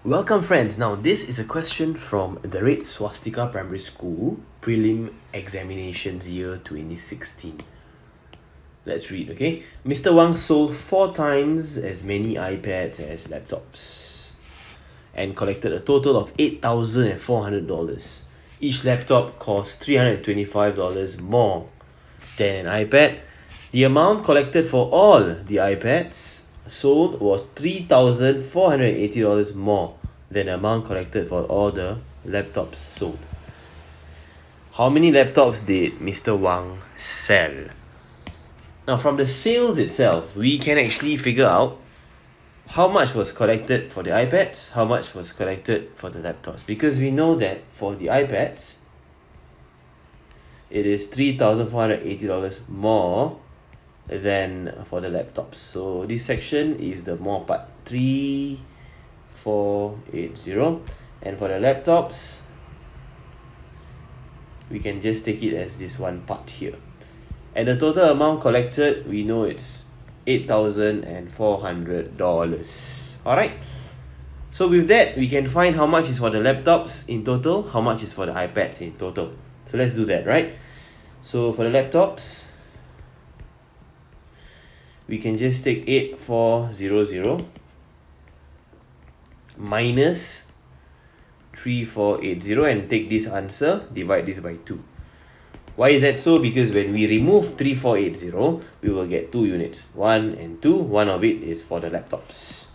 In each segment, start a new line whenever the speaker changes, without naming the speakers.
Welcome friends, now this is a question from the Red Swastika Primary School Prelim Examinations Year 2016. Let's read, okay? Mr. Wang sold 4 times as many iPads as laptops and collected a total of $8,400. Each laptop cost $325 more than an iPad. The amount collected for all the iPads sold was $3,480 more than the amount collected for all the laptops sold. How many laptops did Mr. Wang sell? Now, from the sales itself, we can actually figure out how much was collected for the iPads, how much was collected for the laptops. Because we know that for the iPads, it is $3,480 more than for the laptops. So this section is the more part, 3,480, and for the laptops we can just take it as this one part here, and the total amount collected, we know it's $8,400. Alright, so with that we can find how much is for the laptops in total, how much is for the iPads in total. So let's do that, right? So for the laptops, we can just take 8,400 minus 3,480 and take this answer, divide this by 2. Why is that so? Because when we remove 3,480, we will get 2 units, 1 and 2. One of it is for the laptops.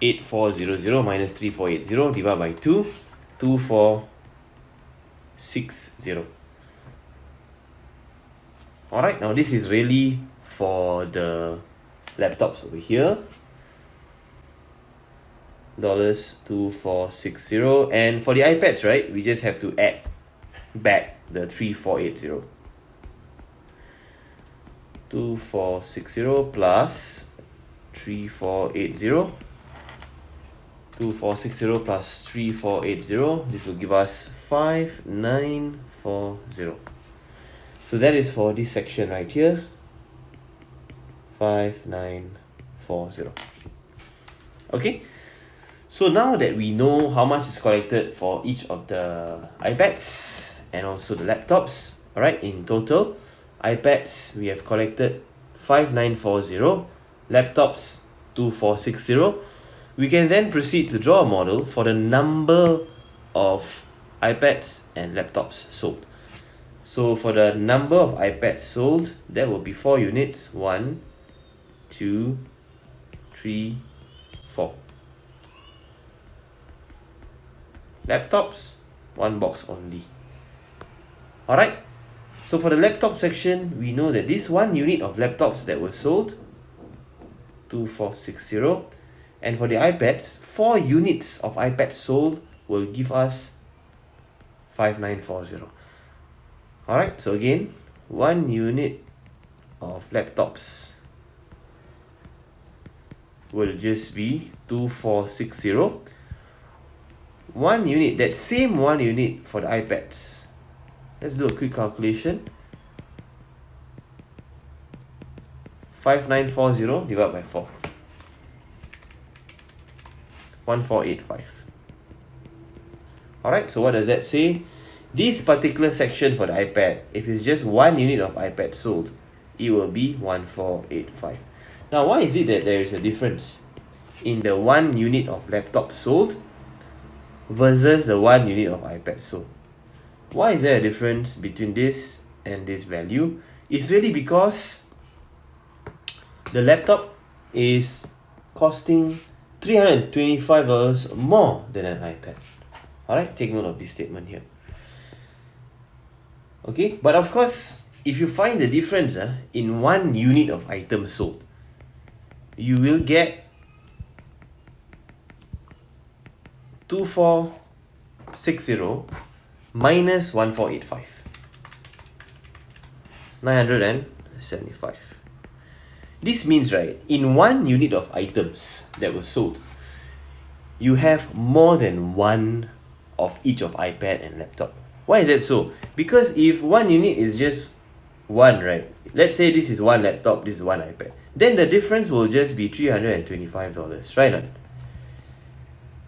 8,400 minus 3,480 divided by 2, 2,460. Alright, now this is really for the laptops over here. $2,460. And for the iPads, right, we just have to add back the 3,480. 2,460 plus 3,480. 2,460 plus 3,480. This will give us 5,940. So that is for this section right here. 5,940. Okay. So now that we know how much is collected for each of the iPads and also the laptops, alright, in total, iPads we have collected 5,940, laptops 2,460. We can then proceed to draw a model for the number of iPads and laptops sold. So for the number of iPads sold, that will be 4 units. 1, 2, 3, 4. Laptops, 1 box only. Alright, so for the laptop section, we know that this 1 unit of laptops that was sold, 2,460, and for the iPads, 4 units of iPads sold will give us 5,940. Alright, so again, 1 unit of laptops will just be 2,460. 1 unit, that same 1 unit for the iPads. Let's do a quick calculation. 5,940 divided by 4. 1,485. Alright, so what does that say? This particular section for the iPad, if it's just 1 unit of iPad sold, it will be 1,485. Now, why is it that there is a difference in the 1 unit of laptop sold versus the 1 unit of iPad sold? Why is there a difference between this and this value? It's really because the laptop is costing $325 more than an iPad. Alright, take note of this statement here. Okay, but of course, if you find the difference in 1 unit of items sold, you will get 2,460 minus 1,485. 975. This means, right, in 1 unit of items that were sold, you have more than 1 of each of iPad and laptop. Why is that so? Because if 1 unit is just 1, right, let's say this is 1 laptop, this is 1 iPad, then the difference will just be $325, right? Not?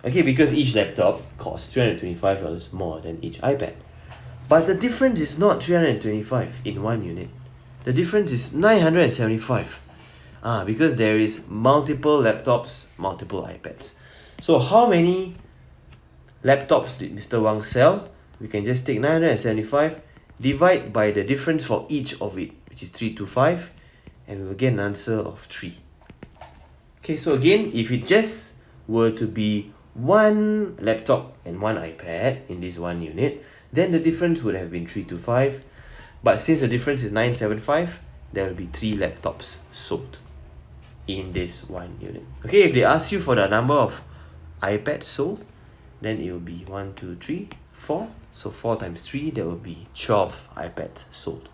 Okay, because each laptop costs $325 more than each iPad. But the difference is not 325 in one unit. The difference is 975. Because there is multiple laptops, multiple iPads. So how many laptops did Mr. Wang sell? We can just take 975, divide by the difference for each of it, which is 325, and we will get an answer of 3. Okay, so again, if it just were to be one laptop and one iPad in this one unit, then the difference would have been 325. But since the difference is 975, there will be 3 laptops sold in this one unit. Okay, if they ask you for the number of iPads sold, then it will be 1, 2, 3, 4. So 4 times 3, that will be 12 iPads sold.